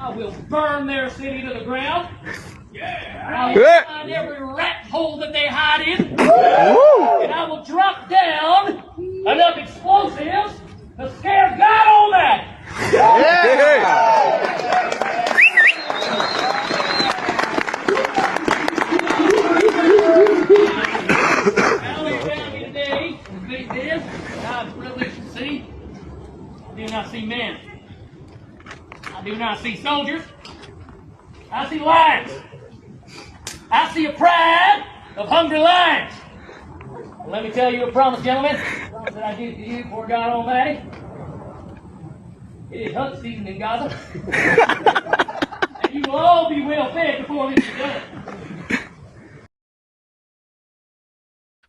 I will burn their city to the ground. I will find every rat hole that they hide in. And I will drop down enough explosives to scare God on that. Today, the fact is, I'm privileged to see. I do not see men. I do not see soldiers. I see lions. I see a pride of hungry lions. Well, let me tell you a promise, gentlemen. A promise that I give to you before God Almighty. It is hunt season in Gaza. And you will all be well fed before this is done.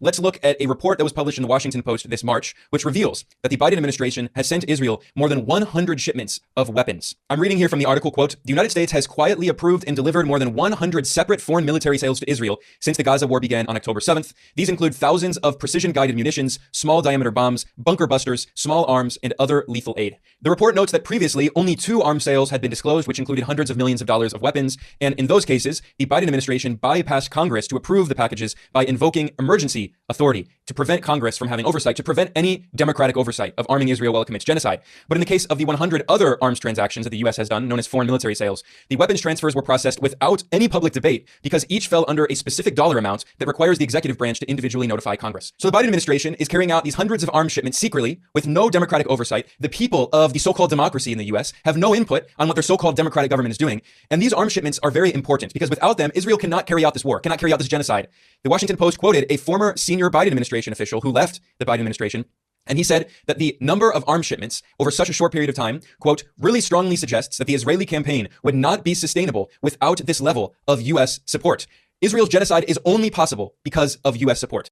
Let's look at a report that was published in the Washington Post this March, which reveals that the Biden administration has sent Israel more than 100 shipments of weapons. I'm reading here from the article, quote, "The United States has quietly approved and delivered more than 100 separate foreign military sales to Israel since the Gaza war began on October 7th. These include thousands of precision-guided munitions, small diameter bombs, bunker busters, small arms, and other lethal aid." The report notes that previously only 2 arms sales had been disclosed, which included hundreds of millions of dollars of weapons. And in those cases, the Biden administration bypassed Congress to approve the packages by invoking emergency authority to prevent Congress from having oversight, to prevent any democratic oversight of arming Israel while it commits genocide. But in the case of the 100 other arms transactions that the U.S. has done, known as foreign military sales, the weapons transfers were processed without any public debate because each fell under a specific dollar amount that requires the executive branch to individually notify Congress. So the Biden administration is carrying out these hundreds of arms shipments secretly with no democratic oversight. The people of the so-called democracy in the U.S. have no input on what their so-called democratic government is doing. And these arms shipments are very important because without them, Israel cannot carry out this war, cannot carry out this genocide. The Washington Post quoted a former senior Biden administration official who left the Biden administration, and he said that the number of arms shipments over such a short period of time, quote, really strongly suggests that the Israeli campaign would not be sustainable without this level of U.S. support. Israel's genocide is only possible because of U.S. support.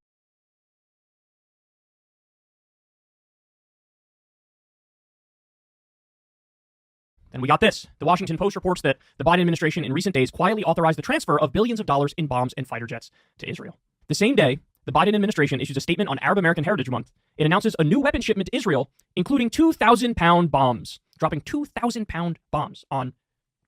And we got this. The Washington Post reports that the Biden administration in recent days quietly authorized the transfer of billions of dollars in bombs and fighter jets to Israel. The same day, the Biden administration issues a statement on Arab American Heritage Month. It announces a new weapon shipment to Israel, including 2,000-pound bombs, dropping 2,000-pound bombs on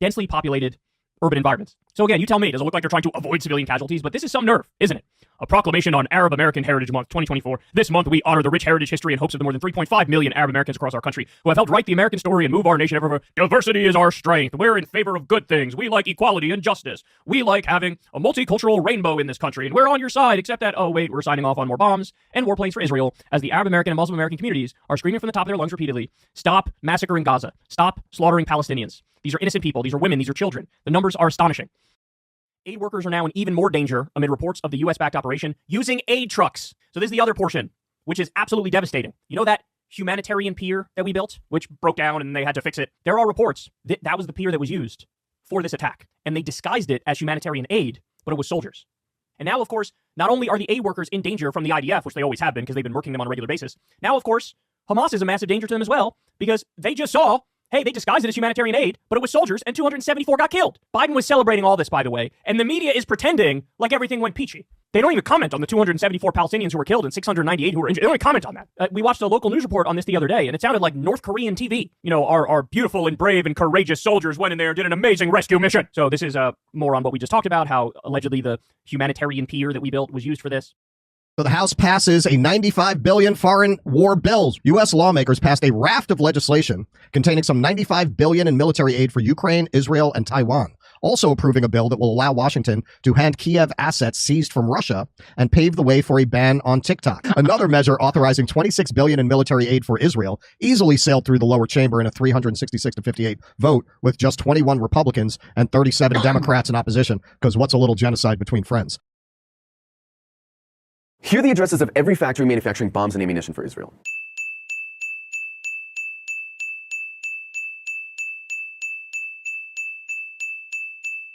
densely populated urban environments. So again, you tell me, does it look like they're trying to avoid civilian casualties? But this is some nerve, isn't it? A proclamation on Arab American Heritage Month 2024. This month, we honor the rich heritage, history, and hopes of the more than 3.5 million Arab Americans across our country who have helped write the American story and move our nation ever. Diversity is our strength. We're in favor of good things. We like equality and justice. We like having a multicultural rainbow in this country, and we're on your side, except that, oh wait, we're signing off on more bombs and warplanes for Israel as the Arab American and Muslim American communities are screaming from the top of their lungs repeatedly, stop massacring Gaza. Stop slaughtering Palestinians. These are innocent people. These are women. These are children. The numbers are astonishing. Aid workers are now in even more danger amid reports of the U.S.-backed operation using aid trucks. So this is the other portion, which is absolutely devastating. You know that humanitarian pier that we built, which broke down and they had to fix it? There are reports that that was the pier that was used for this attack. And they disguised it as humanitarian aid, but it was soldiers. And now, of course, not only are the aid workers in danger from the IDF, which they always have been because they've been working them on a regular basis, now, of course, Hamas is a massive danger to them as well because they just saw, hey, they disguised it as humanitarian aid, but it was soldiers, and 274 got killed. Biden was celebrating all this, by the way, and the media is pretending like everything went peachy. They don't even comment on the 274 Palestinians who were killed and 698 who were injured. They don't even comment on that. We watched a local news report on this the other day, and it sounded like North Korean TV. You know, our beautiful and brave and courageous soldiers went in there and did an amazing rescue mission. So this is more on what we just talked about, how allegedly the humanitarian pier that we built was used for this. So the House passes a $95 billion foreign war bill. U.S. lawmakers passed a raft of legislation containing some $95 billion in military aid for Ukraine, Israel, and Taiwan. Also approving a bill that will allow Washington to hand Kiev assets seized from Russia and pave the way for a ban on TikTok. Another measure authorizing $26 billion in military aid for Israel easily sailed through the lower chamber in a 366-58 vote with just 21 Republicans and 37 Democrats in opposition, because what's a little genocide between friends? Here are the addresses of every factory manufacturing bombs and ammunition for Israel.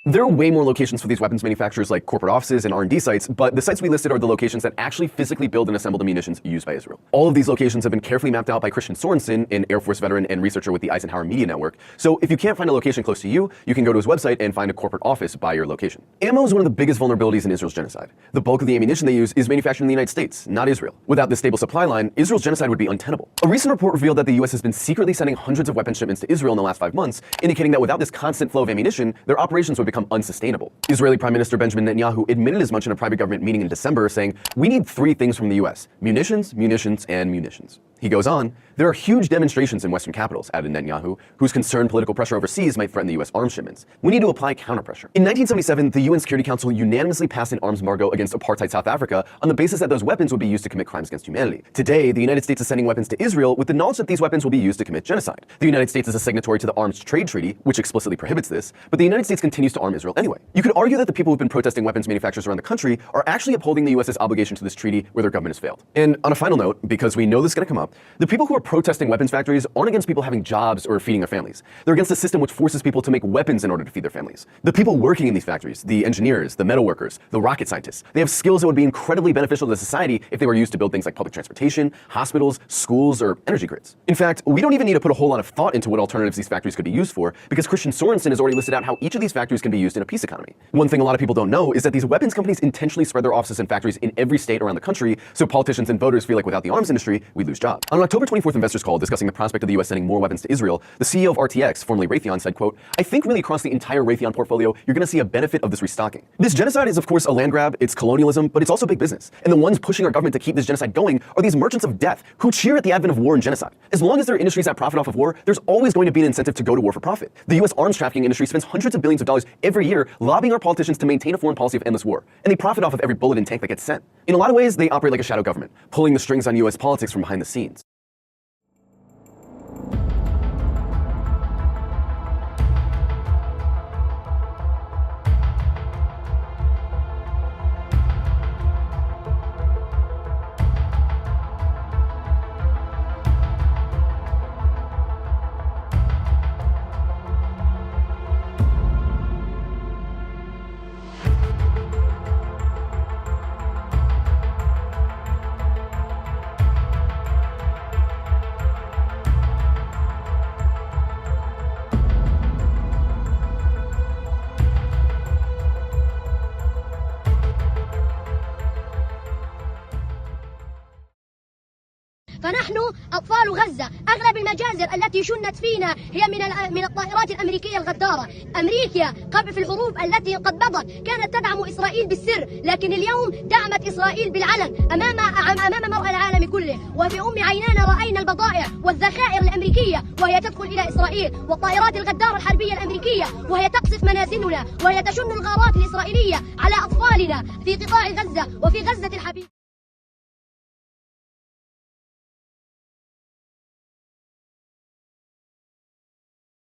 There are way more locations for these weapons manufacturers like corporate offices and R&D sites, but the sites we listed are the locations that actually physically build and assemble the munitions used by Israel. All of these locations have been carefully mapped out by Christian Sorensen, an Air Force veteran and researcher with the Eisenhower Media Network. So if you can't find a location close to you, you can go to his website and find a corporate office by your location. Ammo is one of the biggest vulnerabilities in Israel's genocide. The bulk of the ammunition they use is manufactured in the United States, not Israel. Without this stable supply line, Israel's genocide would be untenable. A recent report revealed that the US has been secretly sending hundreds of weapon shipments to Israel in the last 5 months, indicating that without this constant flow of ammunition, their operations would become unsustainable. Israeli Prime Minister Benjamin Netanyahu admitted as much in a private government meeting in December, saying, "We need 3 things from the US: munitions, munitions, and munitions." He goes on, "There are huge demonstrations in Western capitals," added Netanyahu, whose concerned political pressure overseas might threaten the US arms shipments. "We need to apply counterpressure." In 1977, the UN Security Council unanimously passed an arms embargo against apartheid South Africa on the basis that those weapons would be used to commit crimes against humanity. Today, the United States is sending weapons to Israel with the knowledge that these weapons will be used to commit genocide. The United States is a signatory to the Arms Trade Treaty, which explicitly prohibits this, but the United States continues to arm Israel anyway. You could argue that the people who've been protesting weapons manufacturers around the country are actually upholding the US's obligation to this treaty where their government has failed. And on a final note, because we know this is going to come up, the people who are protesting weapons factories aren't against people having jobs or feeding their families. They're against a system which forces people to make weapons in order to feed their families. The people working in these factories, the engineers, the metal workers, the rocket scientists, they have skills that would be incredibly beneficial to society if they were used to build things like public transportation, hospitals, schools, or energy grids. In fact, we don't even need to put a whole lot of thought into what alternatives these factories could be used for, because Christian Sorensen has already listed out how each of these factories can be used in a peace economy. One thing a lot of people don't know is that these weapons companies intentionally spread their offices and factories in every state around the country, so politicians and voters feel like without the arms industry, we lose jobs. On an October 24th investors call discussing the prospect of the US sending more weapons to Israel, the CEO of RTX, formerly Raytheon, said, quote, "I think really across the entire Raytheon portfolio, you're going to see a benefit of this restocking. This genocide is of course a land grab, it's colonialism, but it's also big business. And the ones pushing our government to keep this genocide going are these merchants of death who cheer at the advent of war and genocide. As long as there are industries that profit off of war, there's always going to be an incentive to go to war for profit. The US arms trafficking industry spends hundreds of billions of dollars every year lobbying our politicians to maintain a foreign policy of endless war. And they profit off of every bullet and tank that gets sent. In a lot of ways, they operate like a shadow government, pulling the strings on US politics from behind the scenes." فنحن أطفال غزة أغلب المجازر التي شنت فينا هي من الطائرات الأمريكية الغدارة. أمريكا قبل في الحروب التي قد مضت كانت تدعم إسرائيل بالسر، لكن اليوم دعمت إسرائيل بالعلن أمام مرأى العالم كله. وفي أم عينانا رأينا البضائع والذخائر الأمريكية وهي تدخل إلى إسرائيل، والطائرات الغدارة الحربية الأمريكية وهي تقصف منازلنا، وهي تشن الغارات الإسرائيلية على أطفالنا في قطاع غزة وفي غزة الحبيب.